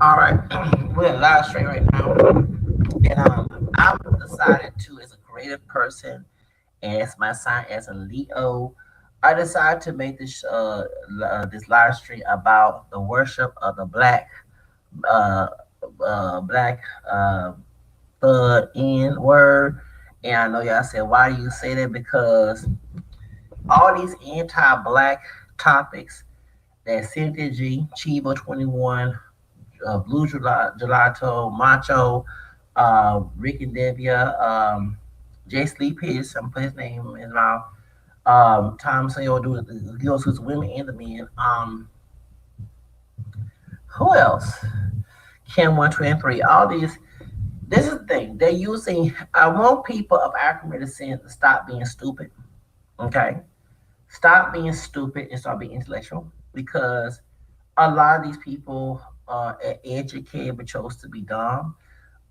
All right, we're in live stream right now, and I'm decided to, as a creative person, as my sign as a Leo, I decided to make this live stream about the worship of the uh black third N word. And I know y'all said, why do you say that? Because all these anti-black topics that Cynthia G, Chivo 21, Gelato, Macho, Rick and Devia, Jay Sleep His, I'm put his name in his mouth. Tom Sayo do the girls who's women and the men. Who else? Kim 123. All these. This is the thing. They're using. I want people of African descent to stop being stupid. Okay, stop being stupid and start being intellectual because a lot of these people are educated but chose to be dumb.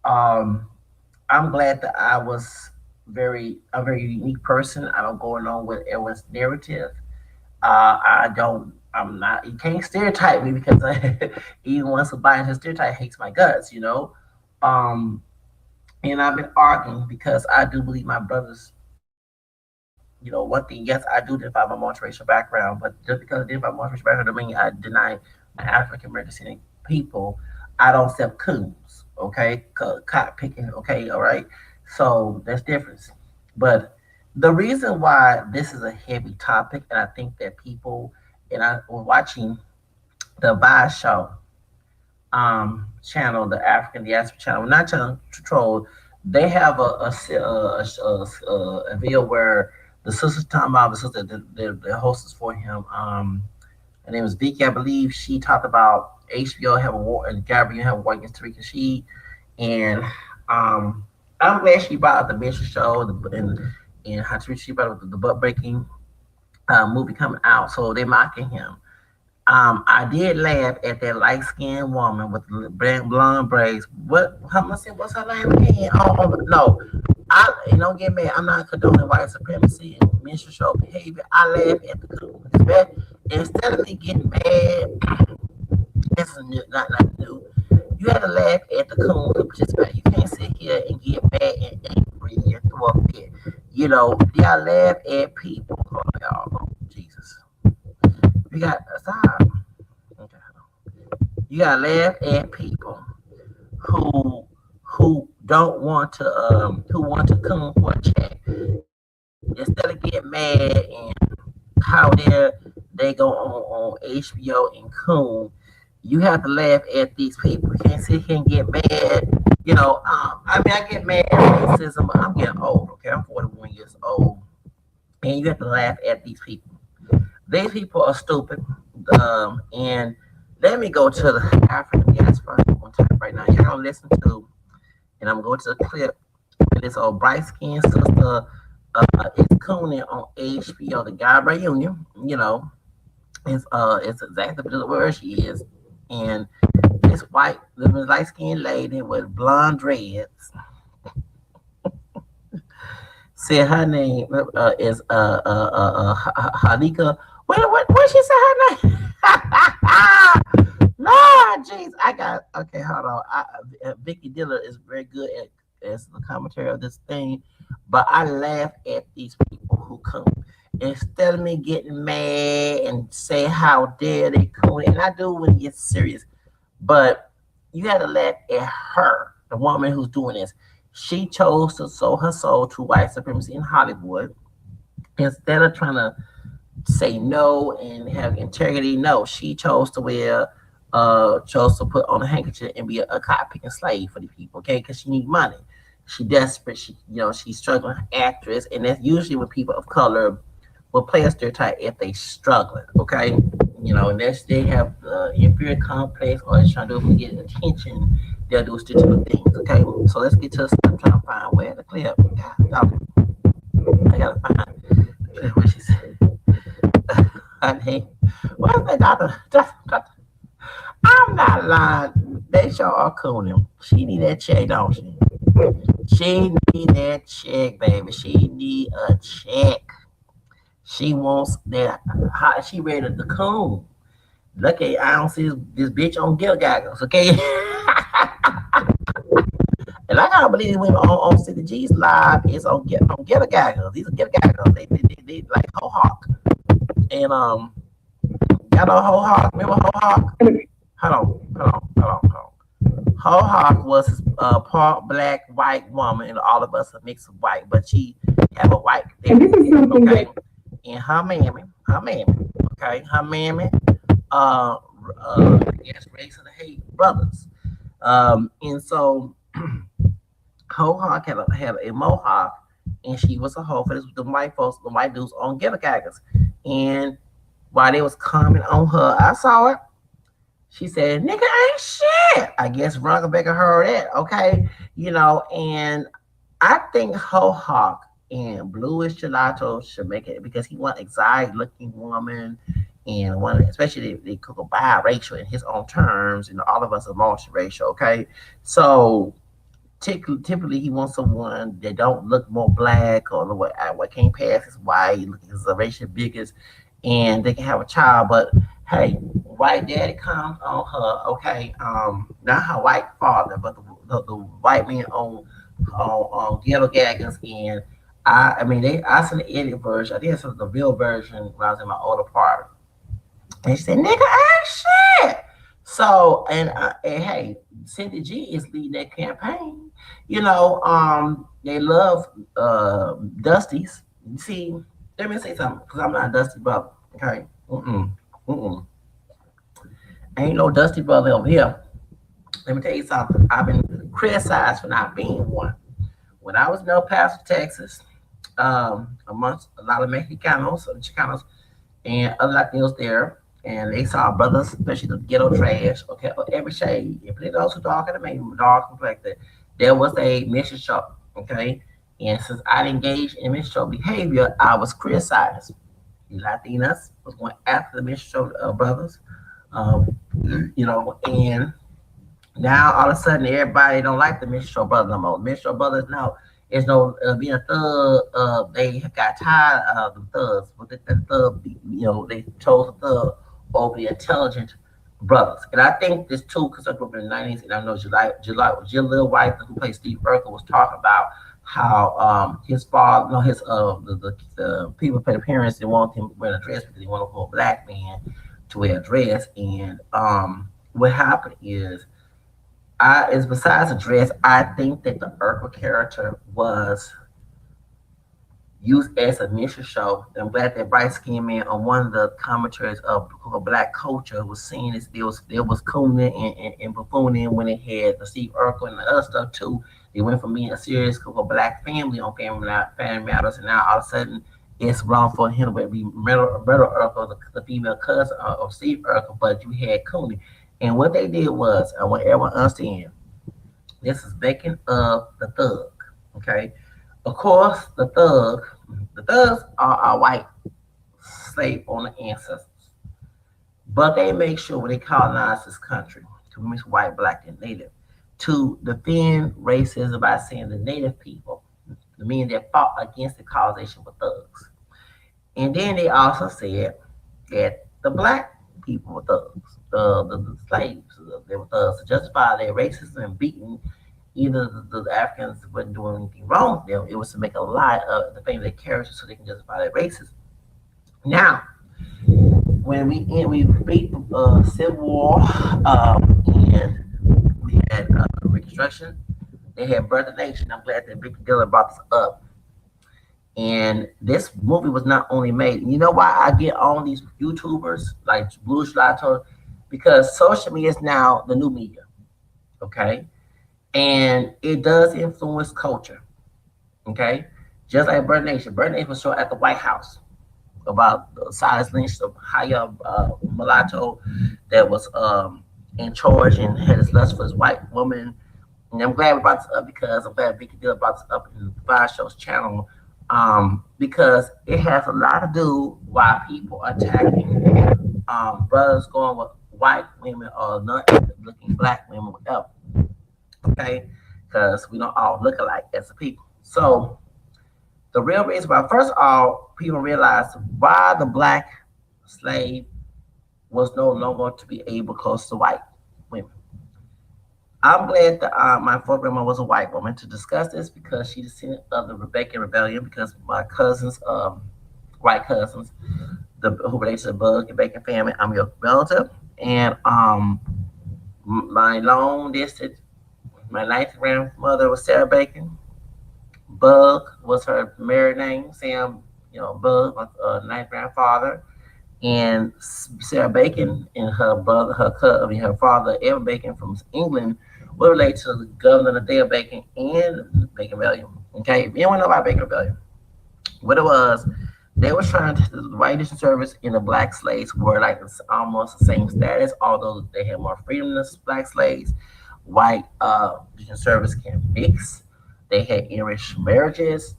Um, I'm glad that I was a very unique person. I don't go along with everyone's narrative. I don't. I'm not. You can't stereotype me because even once somebody says stereotype hates my guts. Um, and I've been arguing because I do believe my brothers. One thing, yes, I do identify my multiracial background, but just because I identify multiracial background, doesn't mean I deny my African American descendant people. I don't accept coons, okay, cotton picking, okay, all right. So that's difference. But the reason why this is a heavy topic, and I think that people, and I was watching the Vibe Show channel, the African Diaspora channel, not channel control. They have a video where the sister's talking about the sister, the hostess for him. Her name was Vicky, I believe. She talked about HBO have a war and Gabrielle have a war against Tariq Nasheed, and um, I'm glad she brought up the Mitchell show and how she brought up the butt breaking movie coming out. So they mocking him. I did laugh at that light skinned woman with the blonde braids. What? How much? What's her name again? No, don't get mad. I'm not condoning white supremacy and minstrel show behavior. I laugh at the cool. Instead of me getting mad, this is not new. You have to laugh at the coon who participate. You can't sit here and get mad and angry and throw up fit. Y'all laugh at people. Oh, y'all, oh, Jesus. You got stop. Okay. You gotta laugh at people who don't want to who want to come for a check instead of getting mad and how they go on HBO and Coon. You have to laugh at these people. You can't sit here and get mad. I get mad at racism, but I'm getting old. Okay, I'm 41 years old, and you have to laugh at these people. These people are stupid. And let me go to the African diaspora on time right now. Y'all gonna listen to, and I'm going to the clip where this old bright skinned sister is cooning on HBO, the guy reunion. It's exactly the word she is. And this light skinned lady with blonde dreads said her name is Halika. What she said her name? Lord, jeez, I got okay. Hold on. Vicky Diller is very good at as the commentary of this thing, but I laugh at these people who come instead of me getting mad and say how dare they come, and I do when it gets serious. But you got to laugh at her, the woman who's doing this. She chose to sow her soul to white supremacy in Hollywood instead of trying to say no and have integrity. No, she chose to put on a handkerchief and be a cotton picking slave for the people, okay? Because she need money. She desperate. She's struggling actress, and that's usually when people of color will play a stereotype if they struggling, okay? And they have inferior complex or they're trying to do it to get attention. They'll do stereotypical things, okay? So let's get to the stuff. I'm trying to find where the clip. I gotta find the clip where she said, honey, what's that, doctor? I'm not lying. They sure are cooning. She need that check, don't she? She need that check, baby. She need a check. She wants that. She ready to coon. Lucky I don't see this bitch on Gill Gaggles, okay? And I gotta believe when on City G's live is on Get Gaggles. These are Get Gaggles. They like Ho Hawk. And y'all know Ho Hawk? Remember Ho Hawk? Hold on. Ho Hawk was part black, white woman, and all of us are mixed of white, but she have a white identity, okay? And her mammy, okay? Her mammy, I guess race of the hate brothers. And so Ho Hawk had a mohawk, and she was a hoe for this, the white folks, the white dudes on Giver Gaggers. And while they was coming on her, I saw it. She said, "Nigga ain't shit." I guess Rebecca heard it, okay? And I think Ho Hawk and Bluish Gelato should make it because he want exotic looking woman and one, especially they could go biracial in his own terms, and all of us are multiracial, okay? So typically he wants someone that don't look more black or what can't pass as white, look as a racial biggest, and they can have a child. But hey, white daddy comes on her, okay? Not her white father, but the white man on Ghetto Gaggins, and I seen the edit version. I think it's the real version when I was in my older part. And she said, "Nigga ain't shit." So and hey, Cindy G is leading that campaign. They love Dusty's. You see, let me say something because I'm not a Dusty brother. Okay, mm-mm. Ain't no Dusty brother over here. Let me tell you something. I've been criticized for not being one. When I was in El Paso, Texas, amongst a lot of Mexicanos, Chicanos, and other Latinos there, and they saw brothers, especially the ghetto trash, okay, of every shade. If they also dark and maybe dark complected, there was a mission shop, okay. And since I engaged in mission shop behavior, I was criticized. The Latinas was going after the mission shop brothers, um, and now all of a sudden everybody don't like the Minstrel Brothers no more. Minstrel Brothers now is no being a thug. They got tired of the thugs, but the thug, they chose the thug over the intelligent brothers. And I think this too, because I grew up in the '90s, and I know Jill Lil White, who plays Steve Urkel, was talking about how his father, no, his the people pay the parents they want him to wear a dress because they want to a black man to wear a dress, and what happened is is besides the dress, I think that the Urkel character was used as a mission show. I'm glad that bright skinned man on one of the commentaries of black culture was saying this. There was cooning and buffooning when it had the Steve Urkel and the other stuff too. They went from being a serious black family on Family Matters, and now all of a sudden it's wrong for him to be Myrtle Urkel, the female cousin of Steve Urkel, but you had Cooney. And what they did was, I want everyone to understand, this is backing up the thug. Okay, of course, the thugs are our white slave owner ancestors, but they make sure when they colonize this country to mix white, black, and native to defend racism by saying the native people, the men that fought against the colonization were thugs. And then they also said that the black people were thugs, the slaves, they were thugs to justify their racism and beating either the Africans wasn't doing anything wrong to them. It was to make a lie of the fame of their character so they can justify their racism. Now, when we beat the Civil War, and we had Reconstruction, they had Birth of Nation. I'm glad that Vicky Diller brought this up. And this movie was not only made. You know why I get on these YouTubers like Blue Schlatter? Because social media is now the new media. Okay, and it does influence culture. Okay, just like Bird Nation. Bird Nation was shown at the White House about the Silas Lynch, the higher mulatto that was in charge and had his lust for his white woman. And I'm glad we brought this up because I'm glad Vicky Diller brought this up in the Fire Show's channel, because it has a lot to do why people are attacking brothers going with white women or not looking black women, whatever. Okay, because we don't all look alike as a people. So the real reason why, first of all, people realize why the black slave was no longer to be able close to white women. I'm glad that my fourth grandma was a white woman to discuss this because she descended of the Rebecca Rebellion. Because my cousins, white cousins, who relate to the Bug and Bacon family, I'm your relative, and my long distance, my ninth grandmother was Sarah Bacon. Bug was her married name. Sam, Bug, my ninth grandfather, and Sarah Bacon and her brother, her father, Evan Bacon from England, were related to the governor of the Dale Bacon and Bacon Rebellion. Okay, if anyone know about Bacon Rebellion, what it was, they were trying to the white nation service and the black slaves were like almost the same status, although they had more freedom than black slaves. White nation service can mix. They had Irish marriages,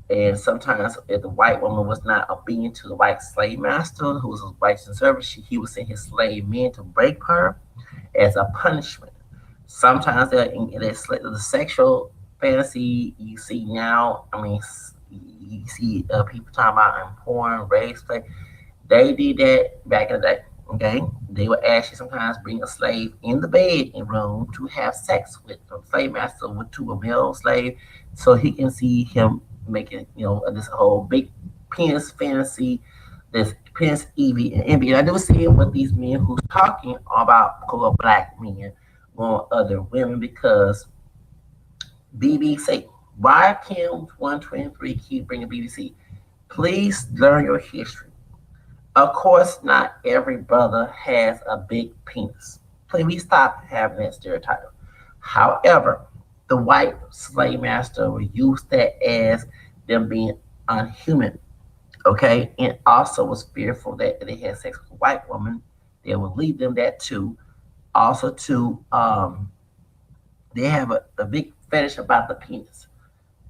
and sometimes, if the white woman was not obedient to the white slave master, who was a white in service, he would send his slave men to break her as a punishment. Sometimes the sexual fantasy you see now. I mean, you see people talking about in porn, race play. They did that back in the day. Okay, they would actually sometimes bring a slave in the bed in room to have sex with the slave master with to a male slave, so he can see him making this whole big penis fantasy, this penis envy. And I do see it with these men who's talking about black men on other women because BBC. Why can 123 keep bringing BBC? Please learn your history. Of course, not every brother has a big penis. Please stop having that stereotype. However, the white slave master will use that as them being unhuman. Okay, and also was fearful that if they had sex with a white woman, they would lead them that too. Also, too, they have a big fetish about the penis,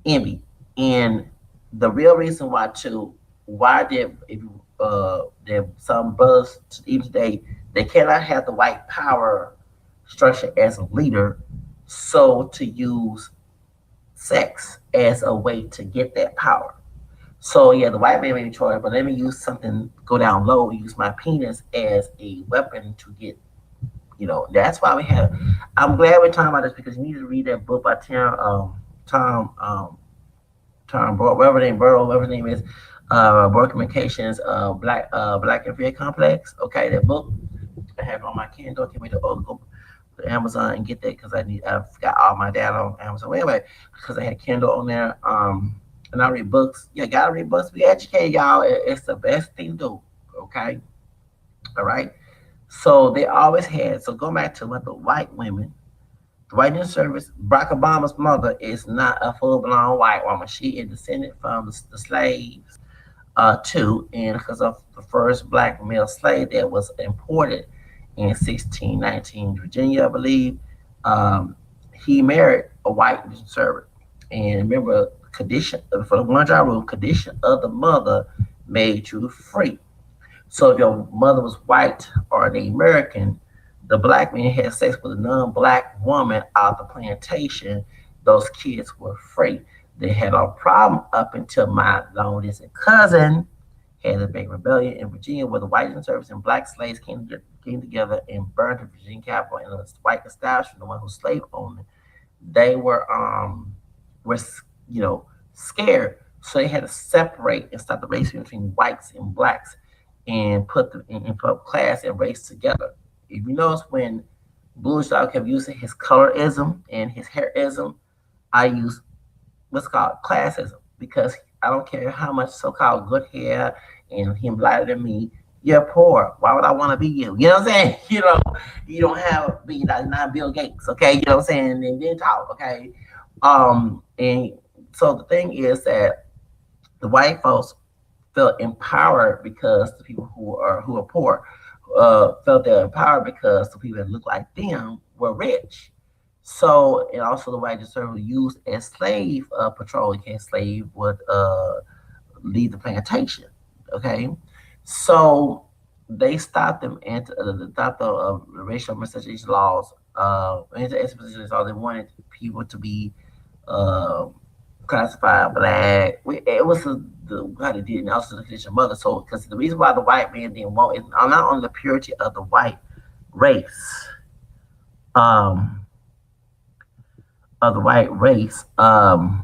envy, and the real reason why too, why did if there some brothers even today they cannot have the white power structure as a leader, so to use sex as a way to get that power. So yeah, the white man made a choice, but let me use something, go down low, use my penis as a weapon to get. That's why we have. I'm glad we're talking about this because you need to read that book by Tom whatever name Burrow, whatever his name is, Broad Communications, Black and Fear Complex. Okay, that book I have it on my Kindle. I can't wait to go to Amazon and get that because I've got all my data on Amazon. Well, anyway, because I had Kindle on there. And I read books. Yeah, gotta read books. We educate y'all. It's the best thing to do. Okay, all right. So they always had. So go back to what the white women, the white in service. Barack Obama's mother is not a full blown white woman. She is descended from the slaves too, and because of the first black male slave that was imported in 1619 Virginia, I believe, um, he married a white servant. And remember, condition for the one job rule, condition of the mother made you free. So if your mother was white or an American, the black man had sex with a non-black woman out the plantation, those kids were free. They had a problem up until my long distant cousin had a big rebellion in Virginia where the white conservatives and black slaves came together and burned the Virginia Capitol and the white establishment, the one who slave owned it. They were scared, so they had to separate and stop the race between whites and blacks and put them and put class and race together. If you notice when Bluish Dog kept using his colorism and his hairism, I use what's called classism because I don't care how much so-called good hair and him lighter than me. You're poor. Why would I want to be you? You know what I'm saying? You don't have be not Bill Gates. Okay, you know what I'm saying? And then talk. Okay, and so the thing is that the white folks felt empowered because the people who are poor felt they're empowered because the people that look like them were rich. So, and also the white servants used as slave patrol in case slave would leave the plantation. Okay, so they stopped them and stopped the racial miscegenation laws. Anti-miscegenation laws. They wanted people to be uh, classified black. It was how they did, and also the condition of mother. So, because the reason why the white man didn't want is not only the purity of the white race, um, of the white race, of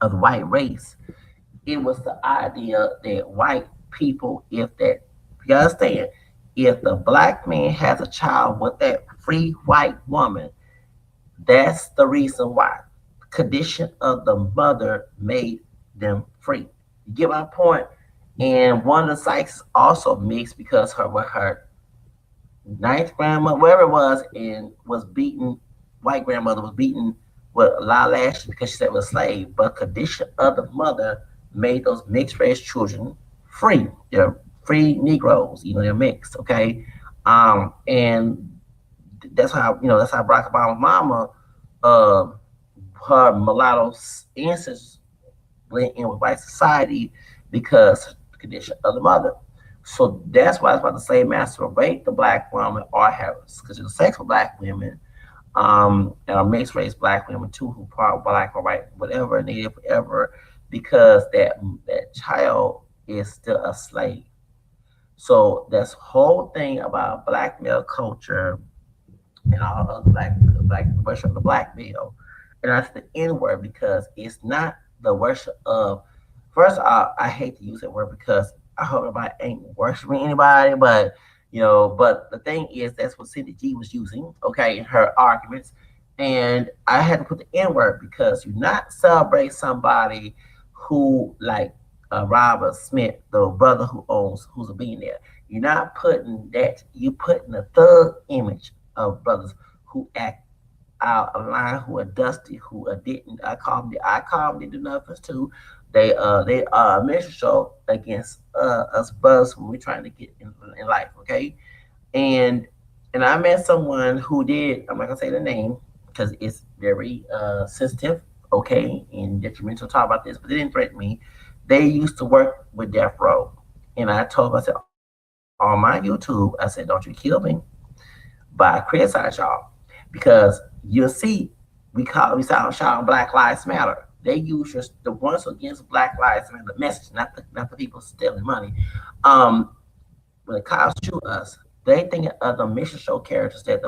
the white race. It was the idea that white people, if that, you understand, if the black man has a child with that free white woman, that's the reason why. Condition of the mother made them free. You get my point? And one of the sites also mixed because her with her ninth grandmother, wherever it was, and was beaten. White grandmother was beaten with a lot of lashes because she said it was a slave. But condition of the mother made those mixed race children free. They're free Negroes. They're mixed. Okay, and that's how that's how Barack Obama's mama, uh, her mulatto ancestors blend in with white society because of the condition of the mother. So that's why it's about to say masturbate the black woman or have because it's sex with black women, and a mixed race black women too who part black or white, whatever, native, whatever, because that child is still a slave. So this whole thing about black male culture and all of the black worship of the black male. And that's the N word because it's not the worship of. First, I hate to use that word because I hope everybody ain't worshiping anybody, but but the thing is that's what Cindy G was using, okay, in her arguments, and I had to put the N word because you not celebrate somebody who like Robert Smith, the brother who's a billionaire. You're not putting that. You putting the thug image of brothers who act out of line, who are dusty, who are didn't. I call them the nothings too. They are a minstrel against us brothers when we're trying to get in life. Okay, and and I met someone who did. I'm not gonna say the name because it's very sensitive. Okay, and detrimental to talk about this, but they didn't threaten me. They used to work with Death Row, and I told them, I said on my YouTube, I said, don't you kill me, but I criticize y'all because you'll see we sound shouting Black Lives Matter. They use the ones against Black Lives Matter the message, not the people stealing money. Um, when the cops shoot us, they think of the mission show characters that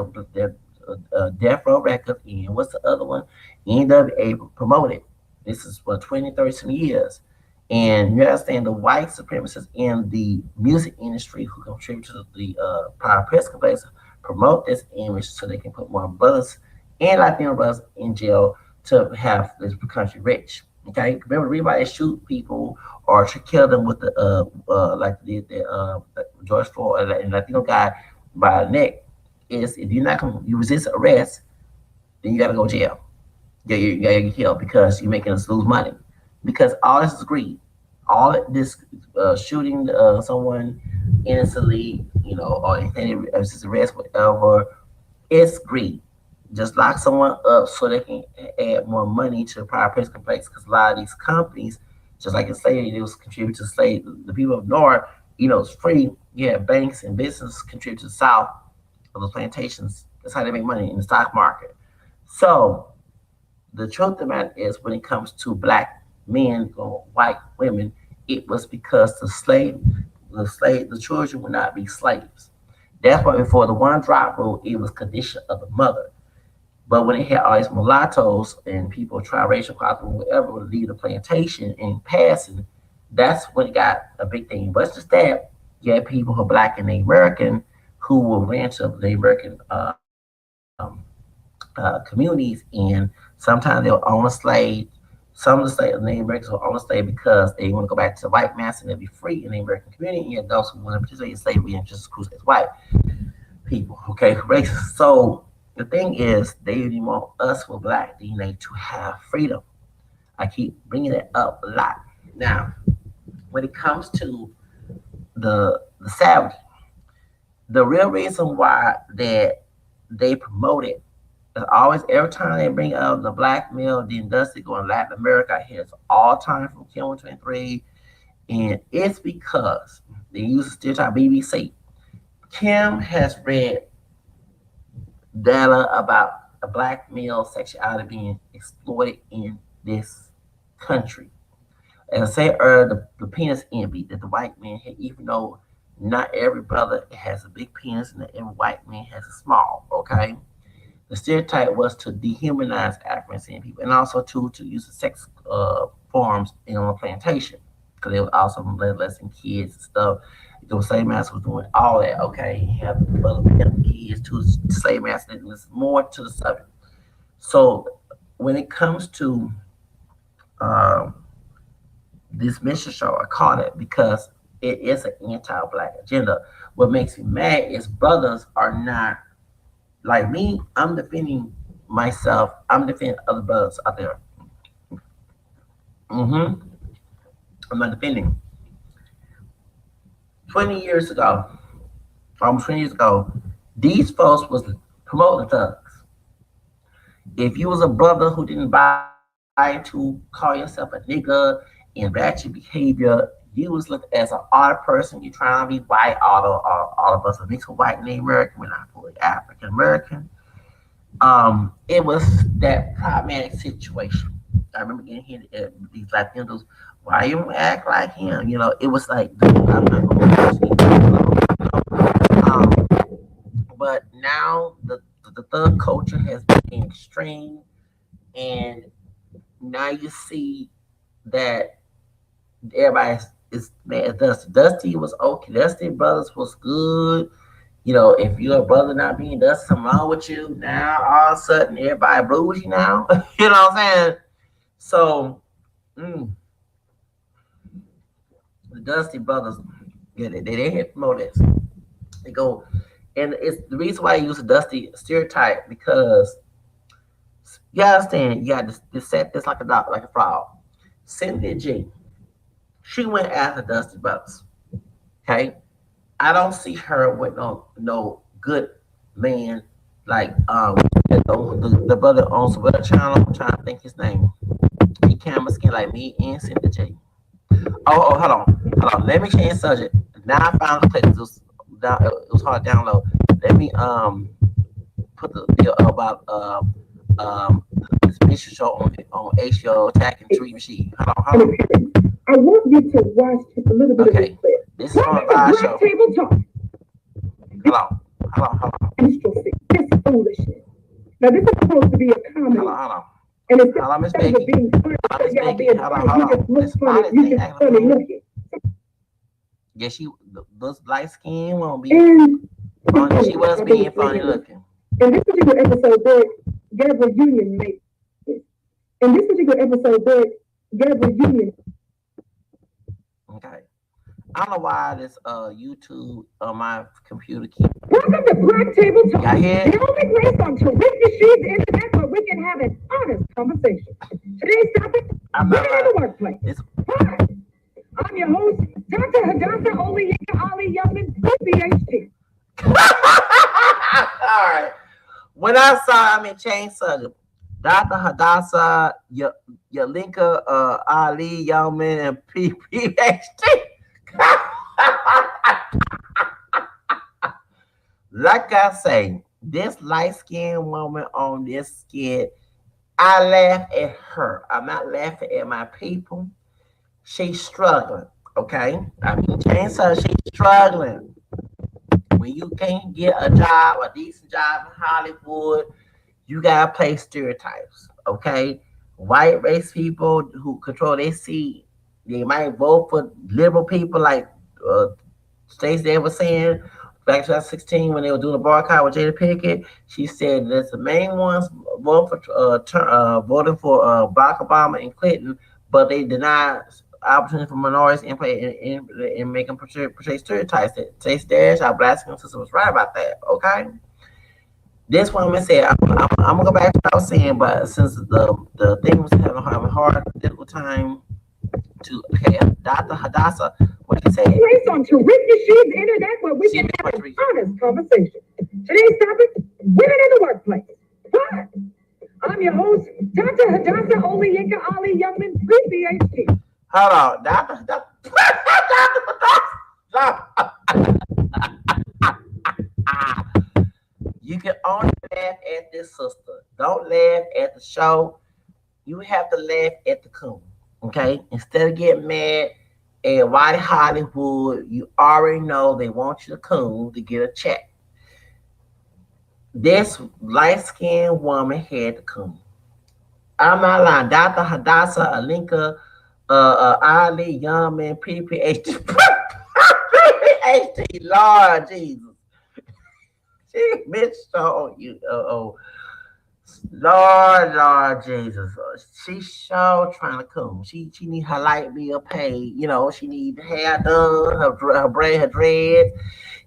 Death Row Records and what's the other one? NWA promoted. This is for 20, 30 some years. And you understand the white supremacists in the music industry who contribute to the power press complex promote this image so they can put more brothers and Latino brothers in jail to have this country rich. Okay, remember everybody shoot people or to kill them with the like the George Floyd and Latino guy by the neck is if you're not you resist arrest, then you got to go to jail. Yeah, you gotta get killed because you're making us lose money. Because all this is greed. All this shooting someone innocently, or anything, just arrest, whatever, it's greed. Just lock someone up so they can add more money to the private prison complex. Because a lot of these companies, just like in slavery, they was contribute to slave the people of North. It's free. Yeah, banks and business contribute to the South of the plantations. That's how they make money in the stock market. So the truth of the matter is, when it comes to black men or white women, it was because the children would not be slaves. That's why before the one drop rule, it was condition of the mother. But when it had all these mulattoes and people triracial, whatever, would leave the plantation and passing, that's when it got a big thing. But it's just that you had people who are black and Native American who will ranch up the American communities, and sometimes they'll own a slave. Some of the Native Americans will own a slave because they want to go back to the white master and they'll be free in the American community, and those who want to participate in slavery and just cruise as white people. Okay, racist. So the thing is, they really want us with black DNA to have freedom. I keep bringing it up a lot. Now, when it comes to the savage, the real reason why that they promote it is always every time they bring up the black male, the industry going Latin America, I hear it's all time from Kim 123, and it's because they use the stereotype BBC. Kim has read data about a black male sexuality being exploited in this country. As I said earlier, the penis envy that the white man had, even though not every brother has a big penis and every white man has a small, okay? The stereotype was to dehumanize African descendant people and also to use the sex forms in on a plantation because they were also molesting kids and stuff. The slave master was doing all that. Okay, you have brother kids to the slave master. And there's more to the subject. So when it comes to um, this mission show, I call it because it is an anti-black agenda. What makes me mad is brothers are not like me. I'm defending myself. I'm defending other brothers out there. I'm not defending. 20 years ago, almost 20 years ago, these folks was promoting thugs. If you was a brother who didn't buy to call yourself a nigga and ratchet behavior, you was looked as an odd person. You trying to be white. All of us are mixed with white and American. We're not fully African American. It was that problematic situation. I remember getting hit at these Latinos. Why you act like him? It was like I'm not um, but now the thug culture has been extreme, and now you see that everybody is mad. Dusty was okay. Dusty Brothers was good. If you're a brother not being dusty, something wrong with you. Now all of a sudden everybody blues you now. You know what I'm saying? So mm, the Dusty Brothers, yeah, they had promote this. They go, and it's the reason why I use a Dusty stereotype because you understand you got to set this like a dog, like a frog. Cynthia G, she went after Dusty Brothers. Okay, I don't see her with no good man like the brother owns a web channel. I'm trying to think his name. He camera skin like me and Cynthia J. Hold on. Let me change subject. Now I found the place. It was hard to download. Let me put the video about this mission show on HBO attacking Tree Machine. Hold on. I want you to watch just a little bit of this clip. This is on a live show. Table talk. Hold on. Minstrelsy. This foolishness. Now this is supposed to be a comedy. Hold on. And it's Hold on, Miss instead of Becky. being funny, Hold on, Miss y'all Becky. being Hold funny, on. you just look This funny. finest You thing just acting funny funny. looking. Yeah, those light skin won't be And funny. She was being funny looking. in this particular episode, Gabriel Union made it. In this particular episode, Gabriel Union. Okay. I don't know why this YouTube on my computer keep. Welcome to Black Table Talk. Y'all hear it? The only place on terrific sheets internet where we can have an honest conversation. Today's topic: women in the workplace. Hi, I'm your host, Dr. Hadassah Oliyinka Ali Youngman, PhD. All right. When I saw him in change subject, Dr. Hadassah, Yalinka, Ali Youngman, and PhD. Like I say, this light skinned woman on this skit, I laugh at her. I'm not laughing at my people. She's struggling, okay? I mean, change her, she's struggling. When you can't get a job, a decent job in Hollywood, you gotta play stereotypes, okay? White race people who control their seat, they might vote for liberal people like Stacey they was saying back in 2016 when they were doing a boycott with Jada Pinkett. She said that's the main ones voting for Barack Obama and Clinton, but they deny opportunity for minorities and make them portray stereotypes. Stacey Dash, our black skin sister, was right about that. Okay. This woman said, I'm gonna go back to what I was saying, but since the thing was having a hard, difficult time to Dr. Hadassah, what he said. Place on terrific sheets internet where we can have an honest conversation. Today's topic: women in the workplace. Hi, I'm your host, Dr. Hadassah Oliyinka Ali Youngman, PhD. Hold on, Dr. You can only laugh at this sister. Don't laugh at the show. You have to laugh at the coon. Okay, instead of getting mad at White Hollywood, you already know they want you to coon to get a check. This light skinned woman had the coon. I'm not lying. Dr. Hadassah Alinka Ali Young Man PPHD. PPHD, Lord Jesus. She bitch so you Lord Jesus. She sure trying to come. She need her light bill paid. She need hair done, her braid, her dreads.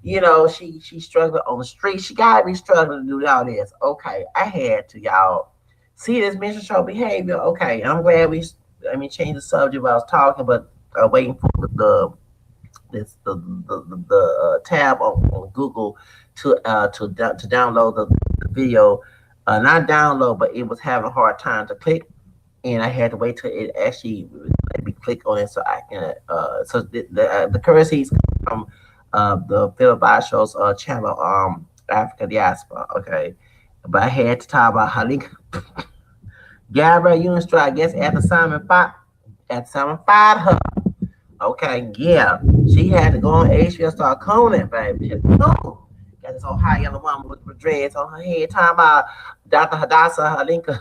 She struggling on the street. She gotta be struggling to do all this. Okay, I had to y'all see this minstrel behavior. Okay, I'm glad change the subject. I was talking, but waiting for the tab on Google to download the video. Not download, but it was having a hard time to click, and I had to wait till it actually let me click on it so I can. So the currencies from the Philip Show's channel, Africa Diaspora. Okay, but I had to talk about Halik Gabriel Unistro. I guess after Simon fired her. Okay, yeah, she had to go on HBO and start cloning, baby. No, got this old high yellow woman with dreads on her head, talking about Dr. Hadassah Halinka.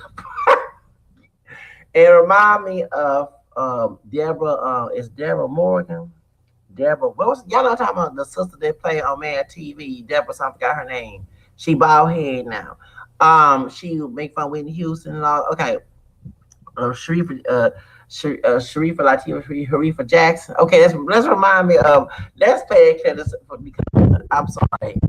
It remind me of Deborah. Is Deborah Morgan? Deborah, what was y'all know talking about the sister that played on Mad TV? Deborah, something got her name. She bald head now. She make fun of Whitney Houston and all. Okay, Sharif, Sharifa Latifah, Harifa Jackson. Okay, let's remind me of let's play it because I'm sorry.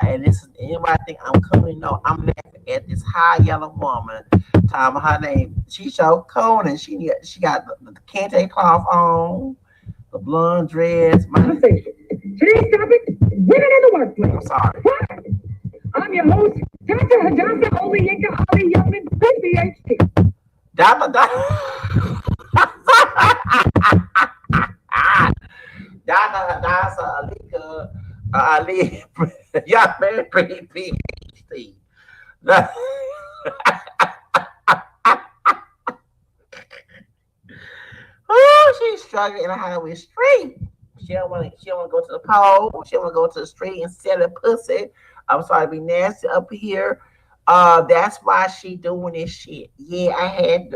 And this is anybody think I'm coming? No, I'm laughing at this high yellow woman. Time her name. She showed Conan. She got the kente cloth on, the blonde dreads. Today's topic: women in the workplace. I'm sorry. I'm your host, Dr. Hadassah Oliyinka Ali Youngman, PhD. Dr. Hadassah Alika Ali, young man, pretty PhD. Oh, she's struggling in a highway street. She don't want to. She don't want to go to the pole. She don't want to go to the street and sell a pussy. I'm sorry to be nasty up here. That's why she doing this shit. Yeah,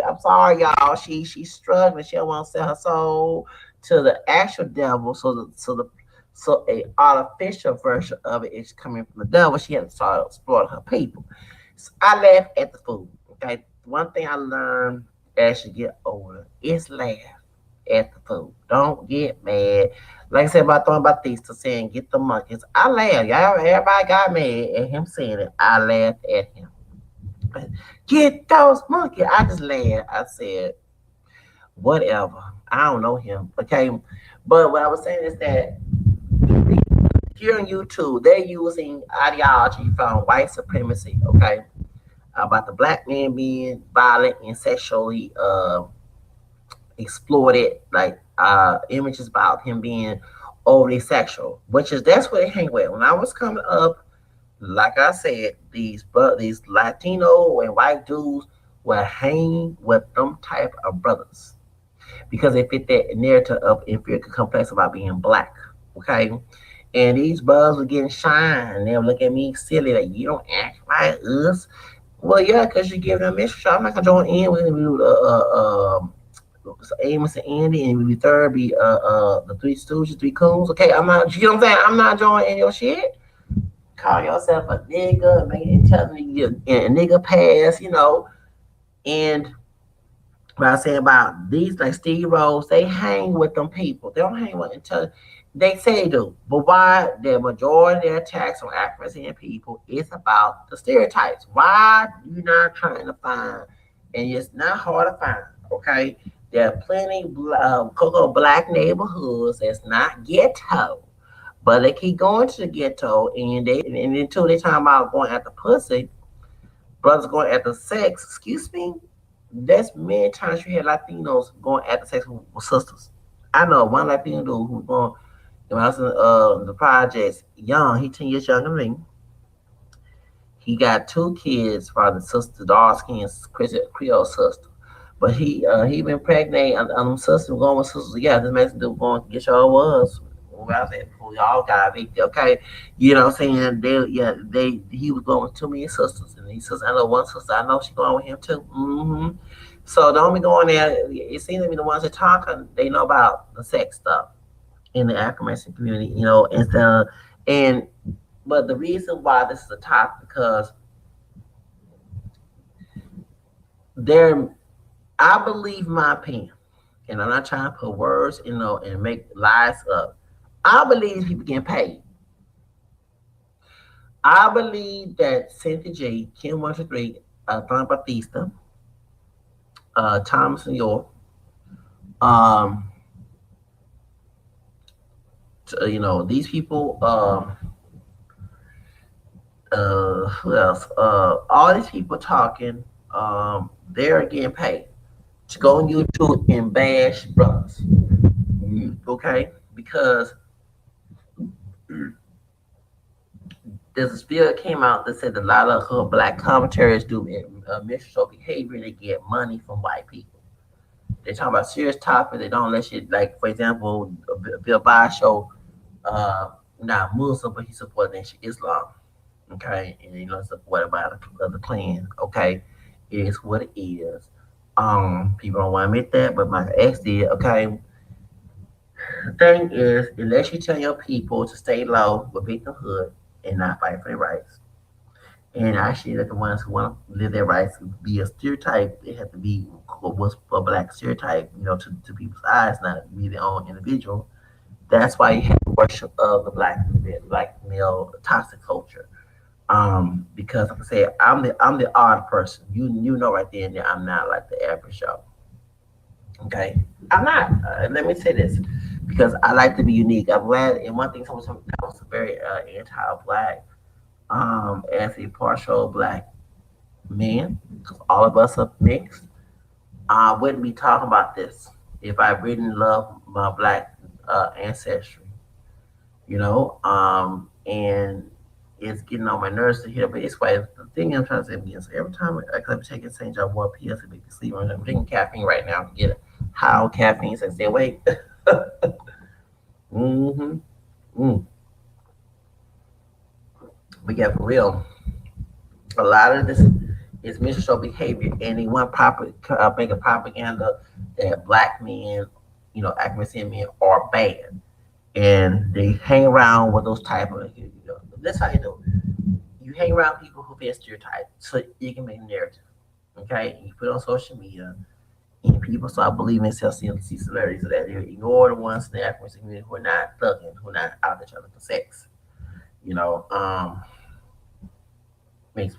I'm sorry, y'all. She's struggling. She don't want to sell her soul to the actual devil. So a artificial version of it is coming from the devil. She had to start exploiting her people. So I laugh at the food. Okay, one thing I learned as you get older is laugh at the food. Don't get mad. Like I said about throwing Batista saying get the monkeys. I laughed. Y'all everybody got mad at him saying it. I laughed at him. Get those monkeys. I just laughed. I said, whatever. I don't know him. Okay. But what I was saying is that here on YouTube, they're using ideology from white supremacy, okay? About the black man being violent and sexually exploited, like images about him being overly sexual, which is that's what they hang with. When I was coming up, like I said, these Latino and white dudes were hanging with them type of brothers because they fit that narrative of inferior complex about being black. Okay. And these brothers were getting shine. They were looking at me silly, like you don't act like us. Well, yeah, because you give them a mission. I'm not gonna join in with Amos and Andy, and we third be the Three Stooges, Three Coons. Okay, I'm not. You know what I'm saying? I'm not joining your shit. Call yourself a nigga, man, telling me you a nigga pass, And what I say about these, like Steve Rose, they hang with them people. They don't hang with until they say they do. But why the majority of their attacks on African people is about the stereotypes. Why you not trying to find, and it's not hard to find, okay? There are plenty Cocoa black neighborhoods that's not ghetto, but they keep going to the ghetto, and until they talking about going after pussy, brothers going after sex. Excuse me, that's many times you hear Latinos going after sex with sisters. I know one Latino dude who's going. When I was in the projects, young, he 10 years younger than me. He got two kids from the sister, dark skin Creole sister. But he been pregnant and them sisters going with sisters. Yeah, this Mexican dude going to get your was. Well, I said, well, y'all got evicted, okay? You know what I'm saying? He was going with too many sisters, and he says, I know one sister, I know she going with him too. So don't be going there. It seems to be the ones that talking, they know about the sex stuff in the African American community, and but the reason why this is a topic because there, I believe my opinion, and I'm not trying to put words, and make lies up. I believe people getting paid. I believe that Cynthia J, Kim 123, Don Batista, Thomas New York, um, these people, who else? All these people talking, they're getting paid to go on YouTube and bash brothers. Okay? Because there's a spiel that came out that said a lot of black commentators do miscontrol behavior. They get money from white people. They talk about serious topics. They don't let you, like, for example, Bill Nye show, not Muslim, but he supports Islam. Okay? And support about the Klan. Okay? It is what it is. People don't want to admit that, but my ex did. Okay? The thing is, unless you tell your people to stay low with victimhood and not fight for their rights, and actually that the ones who want to live their rights be a stereotype, they have to be what's a black stereotype, to people's eyes, not be their own individual. That's why you have the worship of the black male toxic culture. Because like I said, I'm the odd person. You know right there and there, I'm not like the average Joe. Okay, I'm not. Let me say this because I like to be unique. I'm glad, and one thing someone told me I was very anti-black. As a partial black man, 'cause all of us are mixed, I wouldn't be talking about this if I really love my black ancestry. And it's getting on my nerves to hear. But it's why the thing I'm trying to say is every time I'm taking St. John Water pills to make me sleep, I'm drinking caffeine right now to get how caffeine so I stay awake. mm-hmm. Mm. But yeah, for real, a lot of this is minstrel behavior, and they want making propaganda that black men, African men are bad, and they hang around with those type of. That's how you do it. You hang around people who fit stereotypes, so you can make a narrative. Okay, you put it on social media, and people start believing see celebrities, so that they ignore the ones in the African community who are not thugging, who are not out each other for sex. You know, makes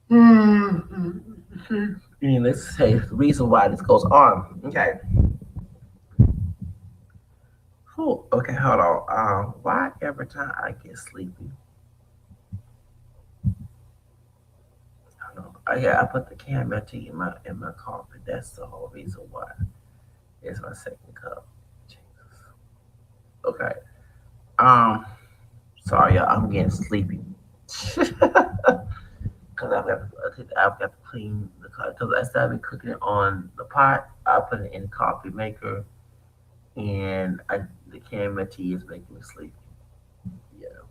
and let's say the reason why this goes on. Okay. Okay, hold on. Why every time I get sleepy, I don't know. I put the chamomile tea in my coffee. That's the whole reason why. It's my second cup. Jesus. Okay. Um. Sorry, y'all. I'm getting sleepy. Cause I've got to clean the coffee. Cause I started cooking it on the pot. I put it in the coffee maker, and the chamomile tea is making me sleepy. Yeah.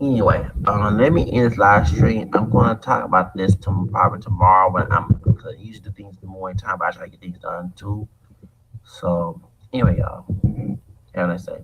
Anyway, let me end this live stream. I'm going to talk about this probably tomorrow when because I usually do things in the morning time, but I try to get things done too. So, anyway, y'all, have a nice day.